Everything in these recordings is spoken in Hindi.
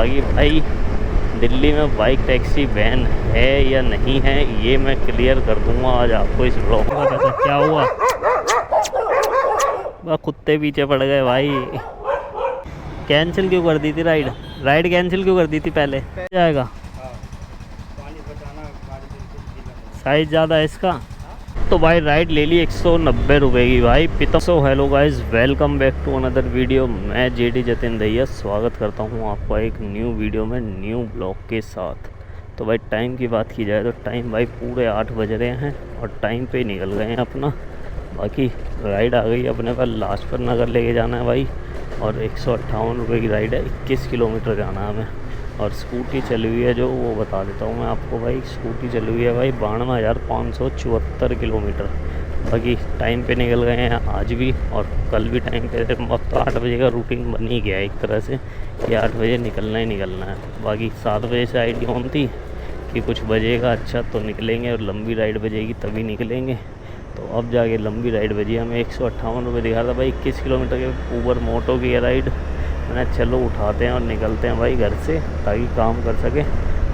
बाकी भाई दिल्ली में बाइक टैक्सी बैन है या नहीं है ये मैं क्लियर कर दूंगा आज आपको इस ब्लॉग में। पता क्या हुआ, वह कुत्ते पीछे पड़ गए भाई। कैंसिल क्यों कर दी थी राइड कैंसिल क्यों कर दी थी? पहले जाएगा साइज ज़्यादा है इसका। तो भाई राइड ले ली 190 रुपये की भाई पिता। So hello guys, welcome back to another video. मैं जेडी जतिन दैया स्वागत करता हूं आपका एक न्यू वीडियो में न्यू ब्लॉग के साथ। तो भाई टाइम की बात की जाए तो टाइम भाई पूरे 8 बज रहे हैं और टाइम पे निकल गए हैं अपना। बाकी राइड आ गई अपने पास, लाजपत नगर लेके जाना है भाई और 158 रुपये की राइड है। 21 किलोमीटर जाना है हमें और स्कूटी चली हुई है जो वो बता देता हूँ मैं आपको भाई। स्कूटी चली हुई है भाई 92,574 किलोमीटर। बाकी टाइम पे निकल गए हैं आज भी और कल भी टाइम पे। अब तो 8 बजे का रूटीन बन ही गया है एक तरह से कि 8 बजे निकलना ही निकलना है। बाकी 7 बजे से आईडी ऑन थी कि कुछ बजेगा अच्छा तो निकलेंगे और लंबी राइड बजेगी तभी निकलेंगे। तो अब जाके लंबी राइड बजी, हमें 158 रुपये दिखा था भाई 21 किलोमीटर के ऊबर मोटो की राइड। मैंने चलो उठाते हैं और निकलते हैं भाई घर से ताकि काम कर सकें।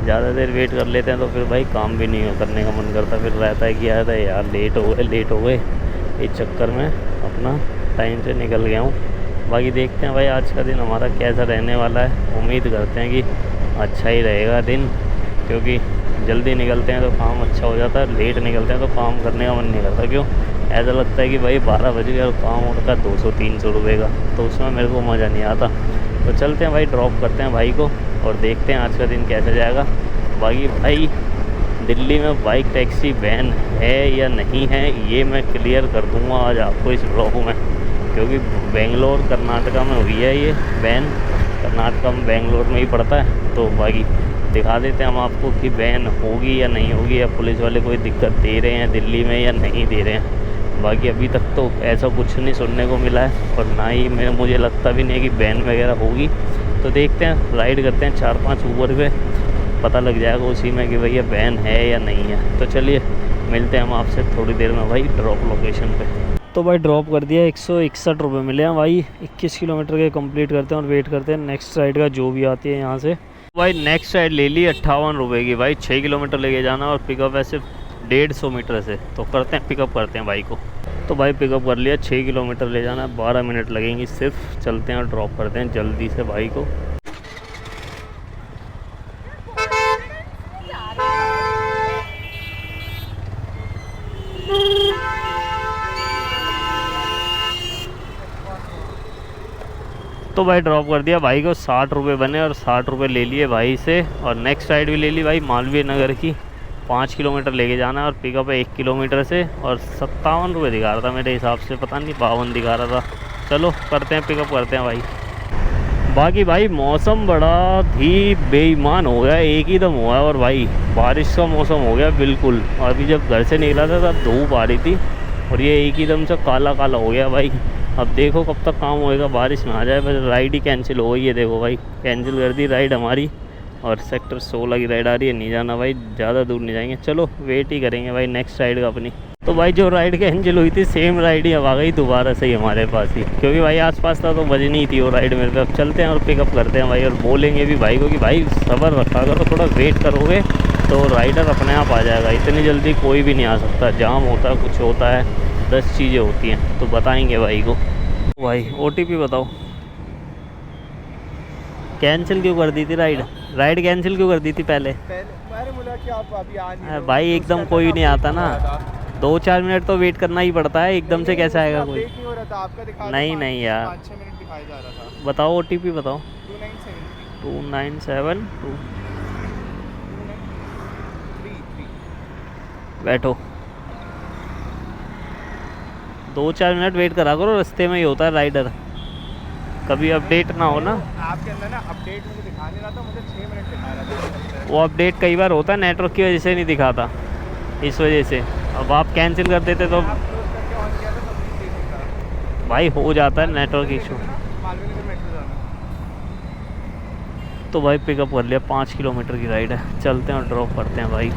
ज़्यादा देर वेट कर लेते हैं तो फिर भाई काम भी नहीं करने का मन करता, फिर रहता है कि यार लेट हो गए। इस चक्कर में अपना टाइम से निकल गया हूँ। बाकी देखते हैं भाई आज का दिन हमारा कैसा रहने वाला है। उम्मीद करते हैं कि अच्छा ही रहेगा दिन, क्योंकि जल्दी निकलते हैं तो काम अच्छा हो जाता है, लेट निकलते हैं तो काम करने का मन नहीं करता। क्यों ऐसा लगता है कि भाई 12 बज गया और काम होता है 200-300 रुपये का, तो उसमें मेरे को मज़ा नहीं आता। तो चलते हैं भाई, ड्रॉप करते हैं भाई को और देखते हैं आज का दिन कैसे जाएगा। बाकी भाई दिल्ली में बाइक टैक्सी बैन है या नहीं है ये मैं क्लियर कर दूंगा आज आपको इस ब्लॉग में, क्योंकि बेंगलोर कर्नाटका में हुई है ये बैन। कर्नाटका में बेंगलोर में ही पड़ता है। तो बाकी दिखा देते हैं हम आपको कि बैन होगी या नहीं होगी, या पुलिस वाले कोई दिक्कत दे रहे हैं दिल्ली में या नहीं दे रहे हैं। बाकी अभी तक तो ऐसा कुछ नहीं सुनने को मिला है और ना ही मुझे लगता भी नहीं कि बैन वगैरह होगी। तो देखते हैं, राइड करते हैं 4-5 ऊबर पे, पता लग जाएगा उसी में कि भैया बैन है या नहीं है। तो चलिए मिलते हैं हम आपसे थोड़ी देर में भाई ड्रॉप लोकेशन पे। तो भाई ड्रॉप कर दिया, 161 रुपये मिले हैं भाई। 21 किलोमीटर के कंप्लीट करते हैं और वेट करते हैं नेक्स्ट राइड का जो भी आती है यहाँ से। भाई नेक्स्ट राइड ले ली 58 रुपये की भाई। 6 किलोमीटर लेके जाना और पिकअप है सिर्फ 150 मीटर से। तो करते हैं पिकअप करते हैं भाई को। तो भाई पिकअप कर लिया, 6 किलोमीटर ले जाना है, 12 मिनट लगेंगी सिर्फ। चलते हैं और ड्रॉप करते हैं जल्दी से भाई को। तो भाई ड्रॉप कर दिया भाई को, 60 रुपये बने और 60 रुपये ले लिए भाई से। और नेक्स्ट राइड भी ले ली भाई मालवीय नगर की, 5 किलोमीटर लेके जाना है और पिकअप है 1 किलोमीटर से। और 57 रुपये दिखा रहा था मेरे हिसाब से, पता नहीं 52 दिखा रहा था। चलो करते हैं पिकअप करते हैं भाई। बाकी भाई मौसम बड़ा ही बेईमान हो गया, एक ही दम हुआ है और भाई बारिश का मौसम हो गया बिल्कुल। अभी जब घर से निकला था तब धूप आ रही थी और ये एक ही दम से काला काला हो गया भाई। अब देखो कब तक काम होएगा, बारिश में आ जाए। बस राइड ही कैंसिल हो गई है, देखो भाई कैंसिल कर दी राइड हमारी। और सेक्टर 16 की राइड आ रही है, नहीं जाना भाई, ज़्यादा दूर नहीं जाएंगे। चलो वेट ही करेंगे भाई नेक्स्ट राइड का अपनी। तो भाई जो राइड कैंसिल हुई थी सेम राइड ही अब आ गई दोबारा से ही हमारे पास ही, क्योंकि भाई आसपास था तो बजनी ही थी वो राइड मेरे पे। अब चलते हैं और पिकअप करते हैं भाई और बोलेंगे भी भाई को कि भाई सब्र रखा करो, थोड़ा वेट करोगे तो राइडर अपने आप आ जाएगा। इतनी जल्दी कोई भी नहीं आ सकता, जाम होता है, कुछ होता है, 10 चीज़ें होती हैं, तो बताएंगे भाई को। भाई OTP बताओ, कैंसिल क्यों कर दी थी राइड कैंसिल क्यों कर दी थी पहले? मैंने बोला कि आप अभी आ नहीं रहे भाई एकदम कोई नहीं आता ना, 2-4 मिनट तो वेट करना ही पड़ता है, एकदम से कैसे आएगा कोई? नहीं हो रहा था आपका, दिखा नहीं यार, 5-6 मिनट दिखाई जा रहा था। बताओ OTP बताओ। 2972 2972। बैठो, 2-4 मिनट वेट करा करो, रास्ते में ही होता है राइडर, कभी अपडेट ना हो ना। आपके अंदर ना अपडेट मुझे दिखा नहीं रहा था, मुझे 6 मिनट दिखा रहा था। वो अपडेट कई बार होता है, नेटवर्क की वजह से नहीं diखाता, इस वजह से। अब आप कैंसिल कर देते तो भाई हो जाता है नेटवर्क इशू। तो भाई पिकअप कर लिया, 5 किलोमीटर की राइड है, चलते हैं और ड्रॉप करते हैं भाई।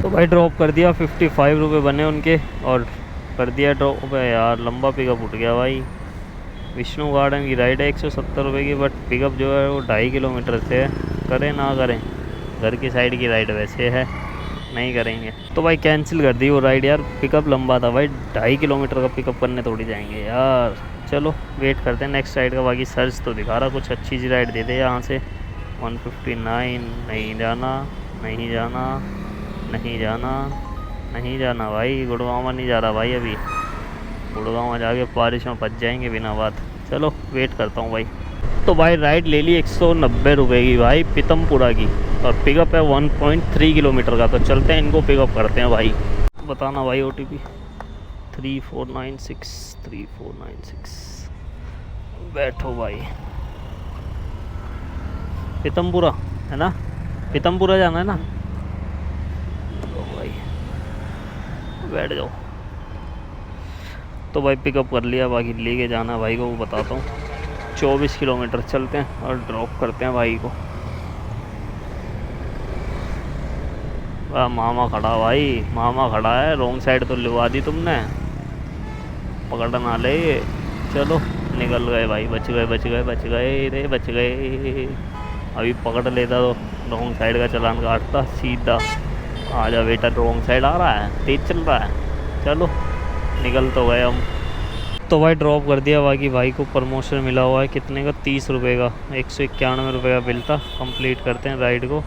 तो भाई ड्रॉप कर दिया, 55 रुपये बने उनके और कर दिया ड्रॉप। यार लंबा पिकअप उठ गया भाई। विष्णु गार्डन की राइड है 170 रुपये की, बट पिकअप जो है वो 2.5 किलोमीटर से है। करें ना करें, घर की साइड की राइड वैसे है, नहीं करेंगे। तो भाई कैंसिल कर दी वो राइड यार, पिकअप लंबा था भाई, 2.5 किलोमीटर का पिकअप करने थोड़ी जाएंगे यार। चलो वेट करते हैं नेक्स्ट राइड का। बाकी सर्च तो दिखा रहा कुछ अच्छी सी राइड दे दे यहाँ से। 159 नहीं जाना, नहीं जाना, नहीं जाना, नहीं जाना भाई। गुड़गांव नहीं जा रहा भाई, अभी गुड़गांव जाके बारिश में फंस जाएंगे बिना बात। चलो वेट करता हूँ भाई। तो भाई राइड ले ली 190 रुपये की भाई, पीतमपुरा की, और पिकअप है 1.3 किलोमीटर का। तो चलते हैं इनको पिकअप करते हैं भाई। बताना भाई OTP 3496 3496। बैठो भाई। पीतमपुरा है ना, पीतमपुरा जाना है ना। तो भाई बैठ जाओ। तो भाई पिकअप कर लिया, बाकी लेके जाना है भाई को, वो बताता हूँ। 24 किलोमीटर चलते हैं और ड्रॉप करते हैं भाई को। वाह मामा खड़ा भाई, मामा खड़ा है। रॉन्ग साइड तो लिवा दी तुमने, पकड़ ना ले। चलो निकल गए भाई, बच गए बच गए बच गए रे, बच गए। अभी पकड़ लेता तो रॉन्ग साइड का चालान काटता सीधा। आजा बेटा, रॉन्ग साइड आ रहा है, तेज चल रहा है। चलो निकल तो गए हम। तो भाई ड्रॉप कर दिया। बाकी भाई को प्रमोशन मिला हुआ है, कितने का, 30 रुपये का। 191 रुपये का बिल था। कंप्लीट करते हैं राइड को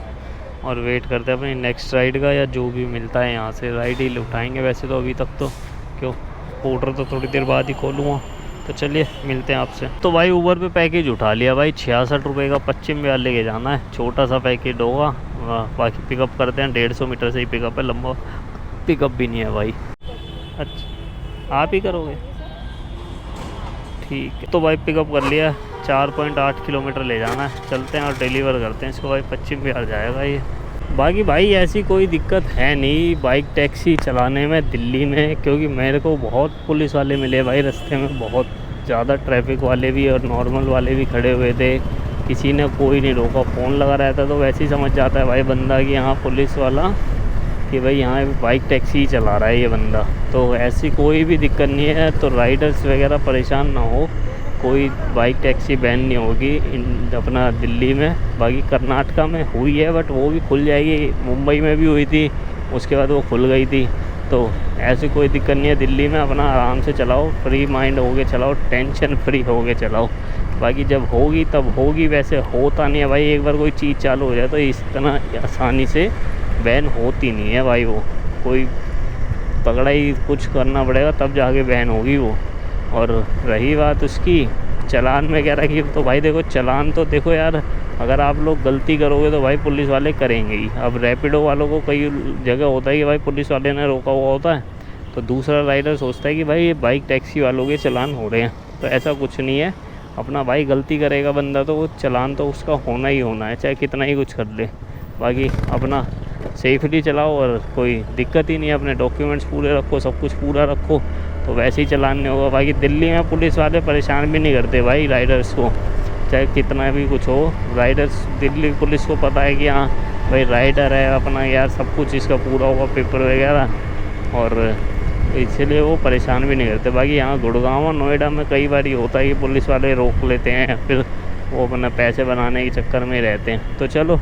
और वेट करते हैं अपनी नेक्स्ट राइड का, या जो भी मिलता है यहाँ से राइड ही उठाएंगे वैसे तो अभी तक तो, क्यों पोर्टर तो थोड़ी देर बाद ही खोलूँगा। तो चलिए मिलते हैं आपसे। तो भाई ऊबर पे पैकेज उठा लिया भाई, 66 रुपये का। पश्चिम विहार लेके जाना है, छोटा सा पैकेज होगा। बाकी पिकअप करते हैं, 150 मीटर से ही पिकअप है, लंबा पिकअप भी नहीं है भाई। अच्छा आप ही करोगे, ठीक है। तो भाई पिकअप कर लिया, 4.8 किलोमीटर ले जाना है। चलते हैं और डिलीवर करते हैं इसको भाई, पश्चिम बिहार जाएगा ये। बाकी भाई ऐसी कोई दिक्कत है नहीं बाइक टैक्सी चलाने में दिल्ली में, क्योंकि मेरे को बहुत पुलिस वाले मिले भाई रास्ते में, बहुत ज़्यादा ट्रैफिक वाले भी और नॉर्मल वाले भी खड़े हुए थे। किसी ने कोई नहीं रोका, फ़ोन लगा रहता तो वैसे ही समझ जाता है भाई बंदा कि यहाँ पुलिस वाला, कि भाई यहाँ बाइक टैक्सी ही चला रहा है ये बंदा। तो ऐसी कोई भी दिक्कत नहीं है। तो राइडर्स वगैरह परेशान ना हो, कोई बाइक टैक्सी बैन नहीं होगी अपना दिल्ली में। बाकी कर्नाटका में हुई है बट वो भी खुल जाएगी, मुंबई में भी हुई थी, उसके बाद वो खुल गई थी। तो ऐसी कोई दिक्कत नहीं है दिल्ली में, अपना आराम से चलाओ, फ्री माइंड हो के चलाओ, टेंशन फ्री हो के चलाओ। बाकी जब होगी तब होगी, वैसे होता नहीं है भाई। एक बार कोई चीज़ चालू हो जाए तो इस तरह आसानी से बैन होती नहीं है भाई। वो कोई तगड़ा ही कुछ करना पड़ेगा तब जाके बैन होगी वो। और रही बात उसकी चालान वगैरह की, तो भाई देखो चालान तो देखो यार, अगर आप लोग गलती करोगे तो भाई पुलिस वाले करेंगे ही। अब रैपिडो वालों को कई जगह होता है कि भाई पुलिस वाले ने रोका हुआ होता है, तो दूसरा राइडर सोचता है कि भाई ये बाइक टैक्सी वालों के चालान हो रहे हैं। तो ऐसा कुछ नहीं है, अपना भाई गलती करेगा बंदा तो वो चालान तो उसका होना ही होना है, चाहे कितना ही कुछ कर ले। बाकी अपना सेफली चलाओ और कोई दिक्कत ही नहीं है, अपने डॉक्यूमेंट्स पूरे रखो, सब कुछ पूरा रखो, तो वैसे ही चलान नहीं होगा। बाकी दिल्ली में पुलिस वाले परेशान भी नहीं करते भाई राइडर्स को, चाहे कितना भी कुछ हो। राइडर्स दिल्ली पुलिस को पता है कि हाँ भाई राइडर है अपना यार, सब कुछ इसका पूरा होगा पेपर वगैरह, और इसलिए वो परेशान भी नहीं करते। बाकी यहाँ गुड़गांव और नोएडा में कई बार ये होता है कि पुलिस वाले रोक लेते हैं, फिर वो अपना पैसे बनाने के चक्कर में रहते हैं। तो चलो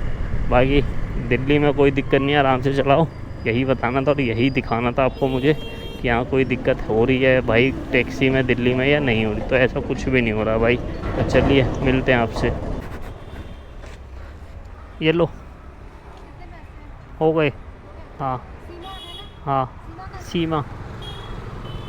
बाकी दिल्ली में कोई दिक्कत नहीं है, आराम से चलाओ। यही बताना था और यही दिखाना था आपको मुझे कि यहाँ कोई दिक्कत हो रही है भाई टैक्सी में दिल्ली में या नहीं हो रही। तो ऐसा कुछ भी नहीं हो रहा भाई। तो चलिए मिलते हैं आपसे। ये लो हो गए, हाँ हाँ सीमा।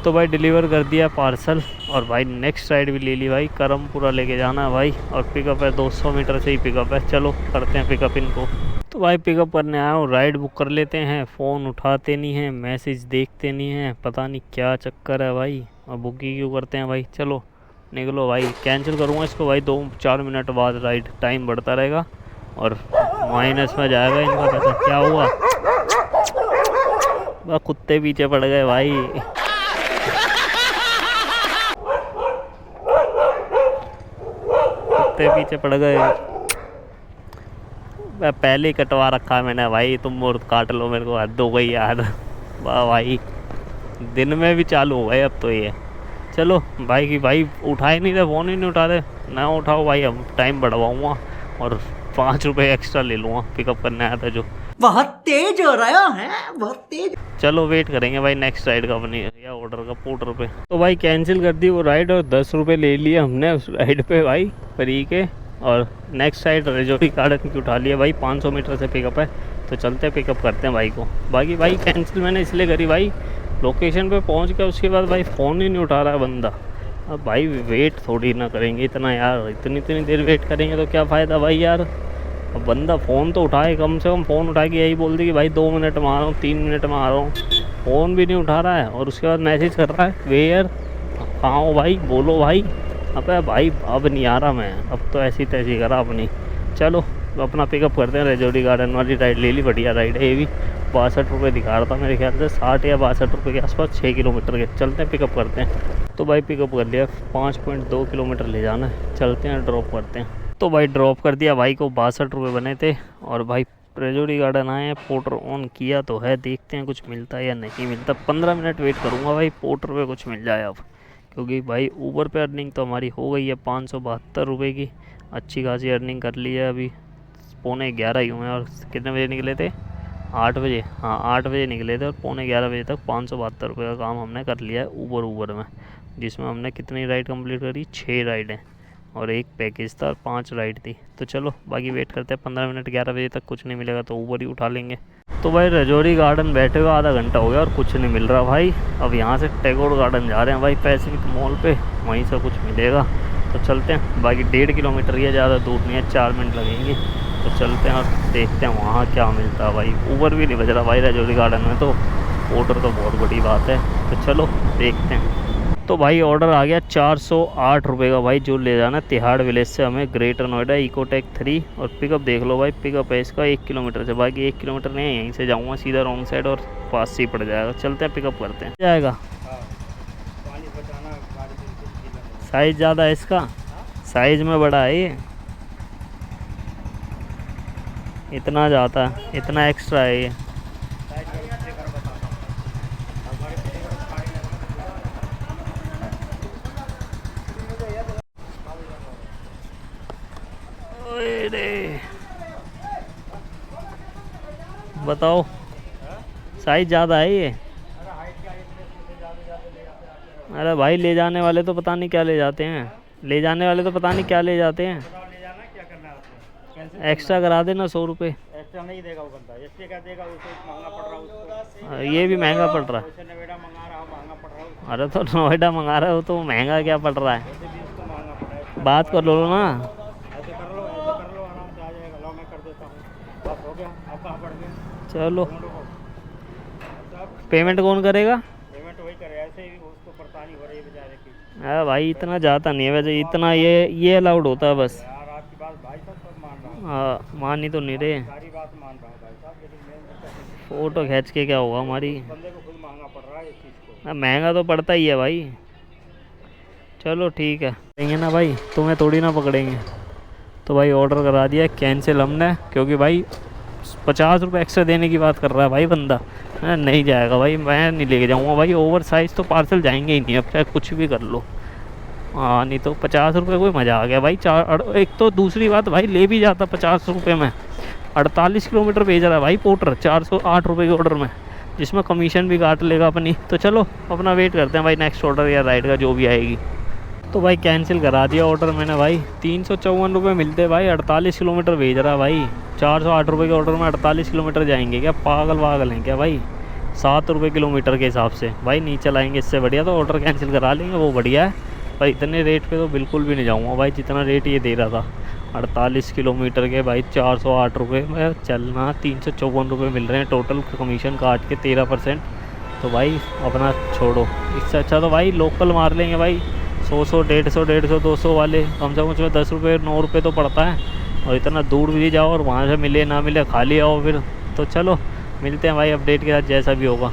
तो भाई डिलीवर कर दिया पार्सल, और भाई नेक्स्ट राइड भी ले ली भाई, करमपुरा लेके जाना है भाई, और पिकअप है 200 मीटर से ही पिकअप है। चलो करते हैं पिकअप इनको। तो भाई पिकअप करने आया हूँ, राइड बुक कर लेते हैं। फ़ोन उठाते नहीं हैं, मैसेज देखते नहीं हैं, पता नहीं क्या चक्कर है भाई। अब बुक ही क्यों करते हैं भाई। चलो निकलो भाई, कैंसिल करूँगा इसको भाई 2-4 मिनट बाद। राइड टाइम बढ़ता रहेगा और माइनस में जाएगा इनका पैसा। क्या हुआ, वह कुत्ते पीछे पड़ गए भाई। कुत्ते पीछे पड़ गए, मैं पहले ही कटवा रखा मैंने भाई, तुम और काट लो, मेरे को हद हो गई यार। वाह भाई दिन में भी चालू हो गए अब तो ये। चलो भाई की भाई उठाए नहीं रहे, फ़ोन ही नहीं उठा रहे, ना उठाओ भाई, अब टाइम बढ़वाऊँगा और 5 रुपये एक्स्ट्रा ले लूँगा, पिकअप करने आया था जो। बहुत तेज हो रहा है, बहुत तेज। चलो वेट करेंगे भाई नेक्स्ट राइड का अपनी या ऑर्डर का पोर्टर पे। तो भाई कैंसिल कर दी वो राइड और 10 रुपये ले लिए हमने उस राइड पे भाई फ्री के। और नेक्स्ट राइड राजौरी गार्डन की उठा लिया भाई, 500 मीटर से पिकअप है, तो चलते हैं पिकअप करते हैं भाई को। बाकी भाई कैंसिल मैंने इसलिए करी भाई, लोकेशन पे पहुंच गया उसके बाद भाई फ़ोन ही नहीं उठा रहा है बंदा। अब भाई वेट थोड़ी ना करेंगे इतना यार, इतनी देर वेट करेंगे तो क्या फ़ायदा भाई यार। अब बंदा फ़ोन तो उठाए, कम से कम फ़ोन उठा के यही बोल दी कि भाई 2 मिनट में आ रहा हूँ, 3 मिनट में आ रहा हूँ। फ़ोन भी नहीं उठा रहा है और उसके बाद मैसेज कर रहा है वेयर, कहाँ हो भाई, बोलो भाई। अबे भाई अब नहीं आ रहा मैं, अब तो ऐसी तैसी करा अपनी। चलो अपना पिकअप करते हैं। राजौरी गार्डन वाली राइड ले ली, बढ़िया राइड है ये भी। 62 रुपये दिखा रहा था मेरे ख्याल से, 60 या 62 रुपये के आसपास, 6 किलोमीटर के। चलते हैं पिकअप करते हैं। तो भाई पिकअप कर लिया, 5.2 किलोमीटर ले जाना है, चलते हैं ड्रॉप करते हैं। तो भाई ड्रॉप कर दिया भाई को, 62 रुपये बने थे। और भाई राजौरी गार्डन आए हैं, पोर्टर ऑन किया तो है, देखते हैं कुछ मिलता है या नहीं मिलता। 15 मिनट वेट करूँगा भाई, पोर्टर पे कुछ मिल जाए अब, क्योंकि भाई ऊबर पे अर्निंग तो हमारी हो गई है 572 रुपये की, अच्छी खासी अर्निंग कर ली है। अभी 11:15 ही हुए हैं और कितने बजे निकले थे, 8 बजे, हाँ 8 बजे निकले थे और 11:15 बजे तक 572 रुपये का काम हमने कर लिया है ऊबर में, जिसमें हमने कितनी राइड कंप्लीट करी, 6 राइडें और एक पैकेज था और 5 राइड थी। तो चलो बाकी वेट करते हैं 15 मिनट, 11 बजे तक कुछ नहीं मिलेगा तो ऊबर ही उठा लेंगे। तो भाई राजौरी गार्डन बैठे हुए आधा घंटा हो गया और कुछ नहीं मिल रहा भाई। अब यहाँ से टैगोर गार्डन जा रहे हैं भाई, पैसिफिक मॉल पे, वहीं से कुछ मिलेगा तो चलते हैं। बाकी 1.5 किलोमीटर ही है, ज़्यादा दूर नहीं है, 4 मिनट लगेंगे। तो चलते हैं और देखते हैं वहाँ क्या मिलता है भाई। ऊबर भी नहीं बज रहा भाई राजौरी गार्डन में, तो ऑर्डर तो बहुत बड़ी बात है। तो चलो देखते हैं। तो भाई ऑर्डर आ गया 408 रुपये का भाई, जो ले जाना तिहाड़ विलेज से हमें ग्रेटर नोएडा इकोटेक 3। और पिकअप देख लो भाई, पिकअप है इसका 1 किलोमीटर से, बाकी 1 किलोमीटर नहीं है, यहीं से जाऊँगा सीधा रॉन्ग साइड और पास से ही पड़ जाएगा। चलते हैं पिकअप करते हैं। जाएगा साइज़ ज़्यादा है इसका, साइज़ में बड़ा है ये, इतना जाता है, इतना एक्स्ट्रा है ये। बताओ साइज ज़्यादा है ये। अरे भाई ले जाने वाले तो पता नहीं क्या ले जाते हैं, ले जाने वाले तो पता नहीं क्या ले जाते हैं। एक्स्ट्रा करा देना 100 रुपये। एक्स्ट्रा नहीं देगा वो बंदा, इसलिए क्या देगा, उसे महंगा पड़ रहा है उसको। ये भी महंगा पड़ रहा है। उसे नोएडा मंगा रहा, महंगा पड़ रहा है। अरे तो नोएडा मंगा रहे हो तो महंगा क्या पड़ रहा है, वैसे भी उसको महंगा पड़ रहा है। बात कर लो ना। ऐसे कर लो, आराम से आ जाएगा। लो मैं कर देता हूँ, बस हो गया। आप कहाँ पड़ गए? चलो सब पेमेंट कौन करेगा? पेमेंट वही करे, ऐसे ही उसको परेशानी हो रही है बेचारे की। अरे भाई इतना जाता नहीं है वैसे, इतना ये अलाउड होता है बस। यार आपकी बात भाई साहब सब मान रहा हूँ, हाँ मानी तो नहीं रहे, सारी बात मान रहा हूँ भाई साहब, लेकिन मैं फ़ोटो खींच के क्या होगा हमारी। बंदे को खुद महंगा पड़ रहा है इस चीज़ को। महंगा तो पड़ता ही है भाई। चलो ठीक है, देंगे ना भाई, तुम्हें थोड़ी ना पकड़ेंगे। तो भाई ऑर्डर करा दिया कैंसिल हमने, क्योंकि भाई 50 रुपये एक्स्ट्रा देने की बात कर रहा है भाई बंदा। नहीं जाएगा भाई, मैं नहीं लेके जाऊँगा भाई, ओवर साइज़ तो पार्सल जाएंगे ही नहीं, अब चाहे कुछ भी कर लो। हाँ नहीं तो 50 रुपये कोई मज़ा आ गया भाई। एक तो दूसरी बात भाई, ले भी जाता 50 रुपये में, 48 किलोमीटर भेज रहा है भाई पोर्टर 408 रुपये के ऑर्डर में, जिसमें कमीशन भी काट लेगा अपनी। तो चलो अपना वेट करते हैं भाई नेक्स्ट ऑर्डर या राइड का जो भी आएगी। तो भाई कैंसिल करा दिया ऑर्डर मैंने भाई, 354 रुपये मिलते भाई, 48 किलोमीटर भेज रहा है भाई। 408 रुपये के ऑर्डर में 48 किलोमीटर जाएंगे क्या, पागल हैं क्या भाई? 7 रुपये किलोमीटर के हिसाब से भाई नहीं चलाएंगे, इससे बढ़िया तो ऑर्डर कैंसिल करा लेंगे, वो बढ़िया है। भाई इतने रेट पे तो बिल्कुल भी नहीं जाऊँगा भाई, जितना रेट ये दे रहा था 48 किलोमीटर के भाई 408 रुपये में चलना, 354 रुपये मिल रहे हैं टोटल कमीशन काट के 13%। तो भाई अपना छोड़ो, इससे अच्छा तो भाई लोकल मार लेंगे भाई, 100 150 200 वाले, कम से कम उसमें 10 रुपये 9 रुपये तो पड़ता है। और इतना दूर भी जाओ और वहाँ से मिले ना मिले खाली आओ फिर। तो चलो मिलते हैं भाई अपडेट के साथ जैसा भी होगा।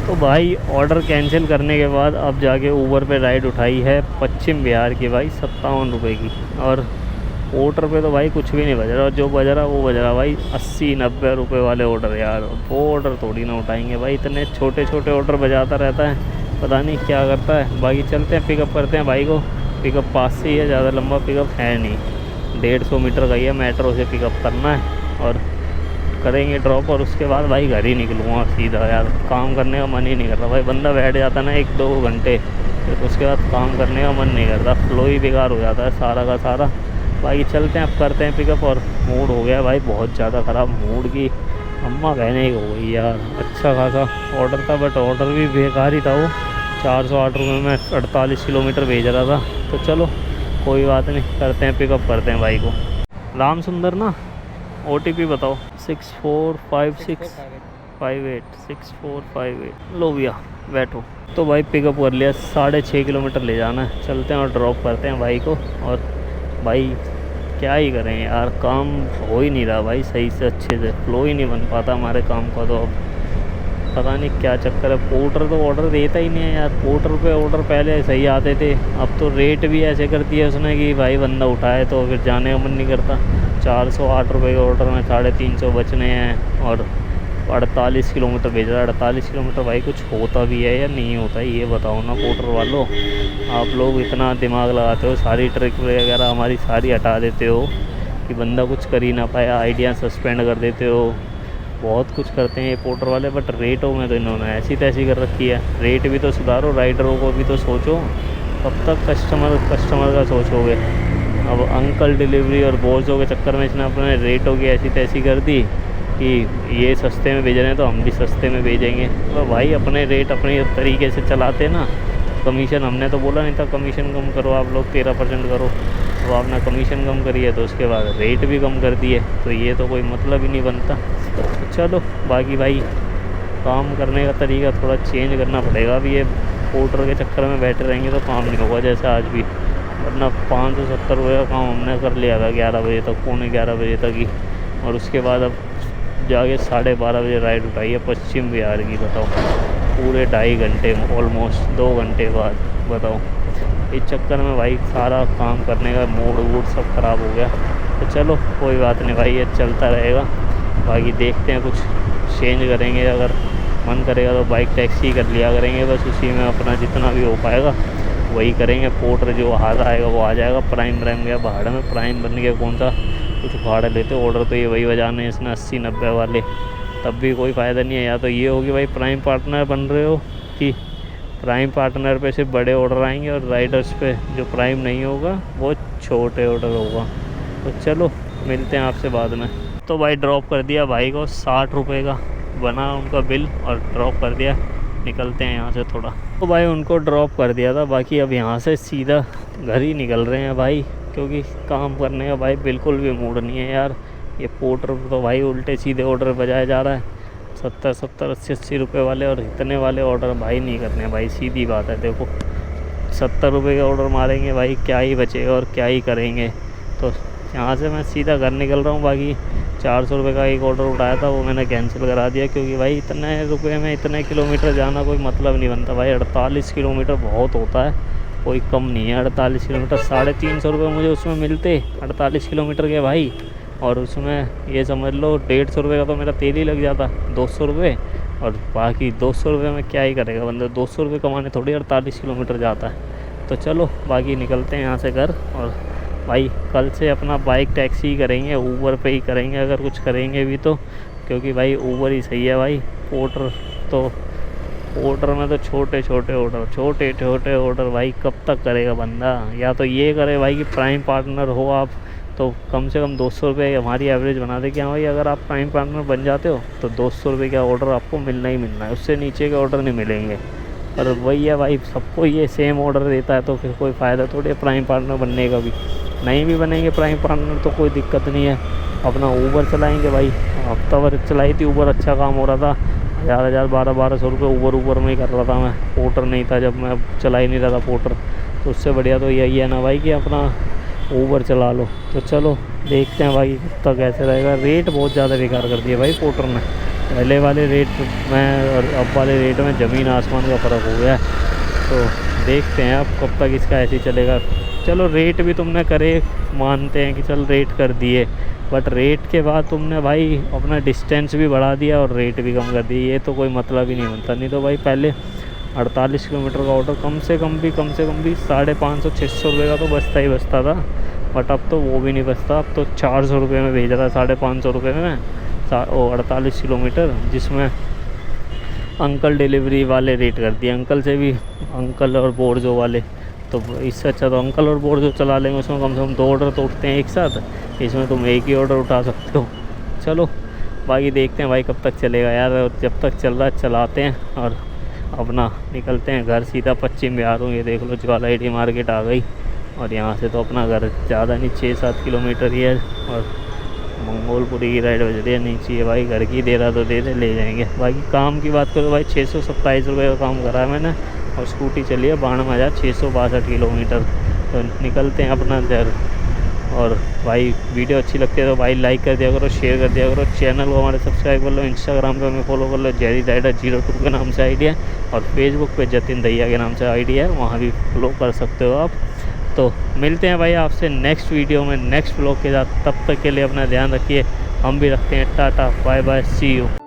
तो भाई ऑर्डर कैंसिल करने के बाद अब जाके ऊबर पे राइड उठाई है पश्चिम बिहार की भाई 57 रुपये की, और ऑर्डर पे तो भाई कुछ भी नहीं बज रहा, जो बज रहा वो बज रहा भाई 80-90 रुपये वाले ऑर्डर। यार वो ऑर्डर थोड़ी ना उठाएंगे भाई, इतने छोटे छोटे ऑर्डर बजाता रहता है, पता नहीं क्या करता है। बाकी चलते हैं पिकअप करते हैं भाई को, पिकअप पास से ही है, ज़्यादा लंबा पिकअप है नहीं। 150 मीटर का ही है, मेट्रो से पिकअप करना है और करेंगे ड्रॉप, और उसके बाद भाई घर ही निकलूँगा सीधा। यार काम करने का मन ही नहीं कर रहा भाई, बंदा बैठ जाता ना 1-2 घंटे, फिर उसके बाद काम करने का मन नहीं करता, फ्लो ही बेकार हो जाता है सारा का सारा। बाकी चलते हैं, अब करते हैं पिकअप। और मूड हो गया भाई बहुत ज़्यादा ख़राब, मूड की अम्मा कहने की हो गई यार। अच्छा खासा ऑर्डर था, बट ऑर्डर भी बेकार ही था वो। 408 रुपये में 48 किलोमीटर भेज रहा था। तो चलो कोई बात नहीं, करते हैं पिकअप, करते हैं भाई को। राम सुंदर ना, OTP बताओ। 645658 6458। लो भैया बैठो। तो भाई पिकअप कर लिया, 6.5 किलोमीटर ले जाना है। चलते हैं और ड्रॉप करते हैं भाई को। और भाई क्या ही करें यार, काम हो ही नहीं रहा भाई सही से, अच्छे से फ्लो ही नहीं बन पाता हमारे काम का। तो अब पता नहीं क्या चक्कर है, पोर्टर तो ऑर्डर देता ही नहीं है यार। पोर्टर पे ऑर्डर पहले सही आते थे, अब तो रेट भी ऐसे कर दिया उसने कि भाई बंदा उठाए तो फिर जाने का मन नहीं करता। 408 रुपये के ऑर्डर में 350 बचने हैं और 48 किलोमीटर भेज रहा है। 48 किलोमीटर भाई कुछ होता भी है या नहीं होता है, ये बताओ ना पोर्टर वालों। आप लोग इतना दिमाग लगाते हो, सारी ट्रिक वगैरह हमारी सारी हटा देते हो कि बंदा कुछ कर ही ना पाए, आइडिया सस्पेंड कर देते हो, बहुत कुछ करते हैं ये पोर्टर वाले। बट रेटों में तो इन्होंने ऐसी तैसी कर रखी है। रेट भी तो सुधारो, राइडरों को भी तो सोचो, कब तक कस्टमर का सोचोगे। अब अंकल डिलीवरी और बोझों के चक्कर में इसने अपने रेटों की ऐसी तैसी कर दी कि ये सस्ते में भेज रहे हैं तो हम भी सस्ते में भेजेंगे। तो भाई अपने रेट अपने तरीके से चलाते ना। कमीशन हमने तो बोला नहीं था कमीशन कम करो आप लोग, 13% करो, तो आपने कमीशन कम करी है तो उसके बाद रेट भी कम कर दिए, तो ये तो कोई मतलब ही नहीं बनता। तो चलो बाकी भाई काम करने का तरीका थोड़ा चेंज करना पड़ेगा। अभी ये पोर्टर के चक्कर में बैठे रहेंगे तो काम नहीं होगा जैसे आज भी, वरना 570 रुपये का काम हमने कर लिया था 11 बजे तक, 11:15 बजे तक ही। और उसके बाद अब जाके 12:30 बजे राइड उठाई है पश्चिम बिहार की। बताओ पूरे 2.5 घंटे, ऑलमोस्ट 2 घंटे बाद। बताओ इस चक्कर में भाई सारा काम करने का मूड वूड सब ख़राब हो गया। तो चलो कोई बात नहीं भाई, ये चलता रहेगा। बाकी देखते हैं कुछ चेंज करेंगे, अगर मन करेगा तो बाइक टैक्सी कर लिया करेंगे, बस उसी में अपना जितना भी हो पाएगा वही करेंगे। पोर्टर जो हाथ आएगा वो आ जाएगा। प्राइम गया भाड़ा में, प्राइम बन गया कौन सा कुछ भाड़ा लेते, ऑर्डर तो ये वही बजाने इसने 80-90 वाले, तब भी कोई फ़ायदा नहीं है। या तो ये होगी भाई प्राइम पार्टनर बन रहे हो कि प्राइम पार्टनर पे सिर्फ बड़े ऑर्डर आएंगे और राइडर्स पे जो प्राइम नहीं होगा वो छोटे ऑर्डर होगा। तो चलो मिलते हैं आपसे बाद में। तो भाई ड्रॉप कर दिया भाई को, 60 रुपये का बना उनका बिल और ड्रॉप कर दिया। निकलते हैं यहाँ से थोड़ा। तो भाई उनको ड्रॉप कर दिया था, बाकी अब यहाँ से सीधा घर ही निकल रहे हैं भाई, क्योंकि काम करने का भाई बिल्कुल भी मूड नहीं है यार। ये पोर्टर तो भाई उल्टे सीधे ऑर्डर बजाया जा रहा है, 70-70, 80-80 रुपये वाले, और इतने वाले ऑर्डर भाई नहीं करने भाई, सीधी बात है। देखो 70 रुपये के ऑर्डर मारेंगे भाई, क्या ही बचेगा और क्या ही करेंगे। तो यहाँ से मैं सीधा घर निकल रहा हूँ। बाकी 400 रुपये का एक ऑर्डर उठाया था वो मैंने कैंसिल करा दिया, क्योंकि भाई इतने रुपये में इतने किलोमीटर जाना कोई मतलब नहीं बनता भाई। 48 किलोमीटर बहुत होता है, कोई कम नहीं है 48 किलोमीटर। 350 रुपये मुझे उसमें मिलते 48 किलोमीटर के भाई, और उसमें ये समझ लो 150 रुपये का तो मेरा तेल ही लग जाता, 200 रुपये। और बाकी 200 रुपये में क्या ही करेगा बंदा, 200 रुपये कमाने थोड़ी 48 किलोमीटर जाता है। तो चलो बाकी निकलते हैं यहाँ से घर। और भाई कल से अपना बाइक टैक्सी ही करेंगे, ऊबर पे ही करेंगे अगर कुछ करेंगे भी तो, क्योंकि भाई ऊबर ही सही है भाई। पोर्टर में तो छोटे छोटे ऑर्डर भाई कब तक करेगा बंदा। या तो ये करे भाई कि प्राइम पार्टनर हो आप, तो कम से कम 200 रुपये हमारी एवरेज बना दे कि हाँ भाई अगर आप प्राइम पार्टनर बन जाते हो तो 200 रुपये का ऑर्डर आपको मिलना ही मिलना है, उससे नीचे के ऑर्डर नहीं मिलेंगे। पर वही है भाई, सबको ये सेम ऑर्डर देता है तो फिर कोई फ़ायदा थोड़ी है प्राइम पार्टनर बनने का भी। नहीं भी बनेंगे प्राइम पार्टनर तो कोई दिक्कत नहीं है, अपना ऊबर चलाएंगे भाई। हफ्ता भर चलाई थी ऊबर, अच्छा काम हो रहा था, 1000 1200 रुपये ऊबर में ही कर रहा था मैं। पोर्टर नहीं था जब मैं चला ही नहीं रहा था पोर्टर, तो उससे बढ़िया तो यही है ना भाई कि अपना ऊबर चला लो। तो चलो देखते हैं भाई कब तक ऐसे रहेगा। रेट बहुत ज़्यादा बेकार कर दिया भाई पोर्टर ने, पहले वाले रेट में और अब वाले रेट में ज़मीन आसमान का फ़र्क हो गया है। तो देखते हैं अब कब तक इसका ऐसे ही चलेगा। चलो रेट भी तुमने करे, मानते हैं कि चल रेट कर दिए, बट रेट के बाद तुमने भाई अपना डिस्टेंस भी बढ़ा दिया और रेट भी कम कर दिए, ये तो कोई मतलब ही नहीं बनता। नहीं तो भाई पहले 48 किलोमीटर का ऑर्डर कम से कम भी 550-600 रुपये का तो बचता ही बचता था। बट अब तो वो भी नहीं बचता, अब तो 400 रुपये में भेज रहा है, 550 रुपये में 48 किलोमीटर, जिसमें अंकल डिलीवरी वाले रेट कर दिए, अंकल से भी, अंकल और बोर्जो वाले। तो इससे अच्छा तो अंकल और बोर्जो चला लेंगे, उसमें कम से कम 2 ऑर्डर तो उठते हैं एक साथ, इसमें तुम एक ही ऑर्डर उठा सकते हो। चलो बाकी देखते हैं भाई कब तक चलेगा यार, और जब तक चल रहा है चलाते हैं और अपना निकलते हैं घर सीधा पश्चिम बिहार हूँ। ये देख लो ज्वाला ID मार्केट आ गई, और यहाँ से तो अपना घर ज़्यादा नहीं 6-7 किलोमीटर ही है, और मंगोलपुरी की राइड बज रही है, नहीं चाहिए भाई, घर की दे रहा तो दे ले जाएंगे। बाकी काम की बात करो भाई, 627 रुपये का काम करा है मैंने, और स्कूटी चली है 92,662 किलोमीटर। तो निकलते हैं अपना घर। और भाई वीडियो अच्छी लगती है तो भाई लाइक कर दिया करो, शेयर कर दिया करो, चैनल को हमारे सब्सक्राइब कर लो, इंस्टाग्राम पे हमें फॉलो कर लो, जेडी राइडर 02 के नाम से ID है, और फेसबुक पे जतिन दैया के नाम से ID है, वहाँ भी फॉलो कर सकते हो आप। तो मिलते हैं भाई आपसे नेक्स्ट वीडियो में नेक्स्ट व्लॉग के साथ, तब तक के लिए अपना ध्यान रखिए, हम भी रखते हैं, tata bye bye, see you.